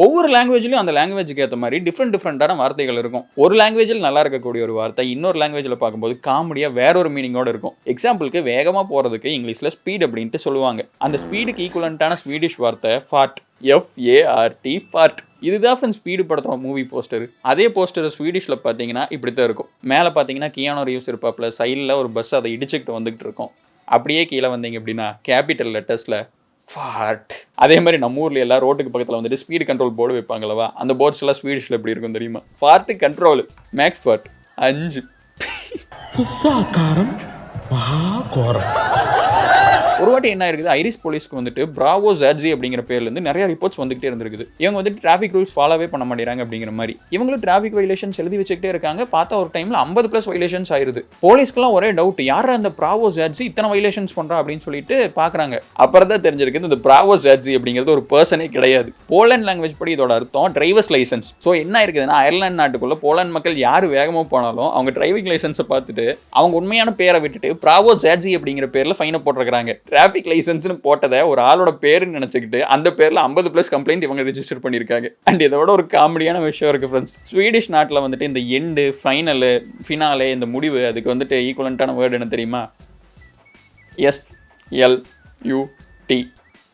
ஒவ்வொரு லாங்குவேஜ்லையும் அந்த லாங்குவேஜுக்கு ஏற்ற மாதிரி டிஃப்ரெண்டான வார்த்தைகள் இருக்கும். ஒரு லாங்குவேஜில் நல்லா இருக்கக்கூடிய ஒரு வார்த்தை இன்னொரு லாங்குவேஜில் பார்க்கும்போது காமெடியாக வேற ஒரு மீனிங்கோடு இருக்கும். எக்ஸாம்பிளுக்கு வேகமாக போகிறதுக்கு இங்கிலீஷில் ஸ்பீட் அப்படின்ட்டு சொல்லுவாங்க. அந்த ஸ்பீடுக்கு ஈக்குவலண்ட்டான ஸ்வீடிஷ் வார்த்தை ஃபார்ட், FART ஃபார்ட். இதுதான் ஃப்ரெண்ட்ஸ் ஸ்பீடு படத்தோட மூவி போஸ்டர். அதே போஸ்டர் ஸ்வீடிஷில் பார்த்தீங்கன்னா இப்படி தான் இருக்கும். மேலே பார்த்தீங்கன்னா கியானோ ரீவ்ஸ் இருப்பாப்பில், சைடில் ஒரு பஸ் அதை இடிச்சுக்கிட்டு வந்துகிட்டு இருக்கும். அப்படியே கீழே வந்தீங்க அப்படின்னா கேபிட்டல் லெட்டர்ஸில் ஃபார்ட். அதே மாதிரி நம்ம ஊரில் எல்லாம் ரோட்டுக்கு பக்கத்தில் வந்துட்டு ஸ்பீடு கண்ட்ரோல் போர்டு வைப்பாங்களவா, அந்த போர்ட்ஸ் எல்லாம் ஸ்வீடிஷில் எப்படி இருக்கும் தெரியுமா? ஃபார்ட் கண்ட்ரோல், மேக்ஸ் ஃபார்ட் 5. ஒரு வாட்டி என்ன இருக்குது, ஐரிஷ் போலீஸ்க்கு வந்துட்டு பிராவோ ஜாட்ஜி அப்படிங்கிற பேர்லேருந்து நிறைய ரிப்போர்ட்ஸ் வந்துகிட்டே இருந்திருக்குது. இவங்க வந்துட்டு டிராஃபிக் ரூல்ஸ் ஃபாலோவே பண்ண மாட்டேறாங்க அப்படிங்கிற மாதிரி. இவங்களும் டிராஃபிக் வைலேஷன்ஸ் எழுதி வச்சுக்கிட்டே இருக்காங்க. பார்த்தா ஒரு டைமில் 50+ வைலேஷன்ஸ் ஆயிருது. போலீஸ்க்குலாம் ஒரே டவுட், யார் அந்த பிராவோ ஜாட்ஜி இத்தனை வைலேஷன்ஸ் பண்ணுறா அப்படின்னு சொல்லிட்டு பார்க்குறாங்க. அப்புறம் தான் தெரிஞ்சிருக்குது இந்த பிராவோ ஜாட்ஜி அப்படிங்கிறது ஒரு பர்சனே கிடையாது. போலண்ட் லாங்குவேஜ் படி இதோட அர்த்தம் டிரைவர்ஸ் லைசன்ஸ். ஸோ என்ன இருக்குதுன்னா, அயர்லாந்து நாட்டுக்குள்ள போலண்ட் மக்கள் யார் வேகமாக போனாலும் அவங்க டிரைவிங் லைசன்ஸை பார்த்துட்டு அவங்க உண்மையான பேரை விட்டுட்டு பிராவோ ஜாட்ஜி அப்படிங்கிற பேரில் ஃபைனை போட்டிருக்காங்க. டிராஃபிக் லைசன்ஸ்னு போட்டதை ஒரு ஆளோட பேருன்னு நினச்சிக்கிட்டு அந்த பேரில் 50+ கம்ப்ளைண்ட் இவங்க ரெஜிஸ்டர் பண்ணியிருக்காங்க. அண்ட் இதோட ஒரு காமெடியான விஷயம் இருக்குது ஃப்ரெண்ட்ஸ். ஸ்வீடிஷ் நாட்டில் வந்துட்டு இந்த எண்டு, ஃபைனலு, ஃபினாலே, இந்த முடிவு, அதுக்கு வந்துட்டு ஈக்குவலண்ட்டான வேர்டு என்ன தெரியுமா? SLUT.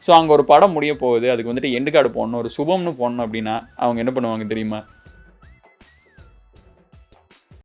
ஸோ அங்கே ஒரு படம் முடிய போகுது, அதுக்கு வந்துட்டு எண்டு கார்டு போடணும், ஒரு சுபம்னு போடணும் அப்படின்னா அவங்க என்ன பண்ணுவாங்க தெரியுமா?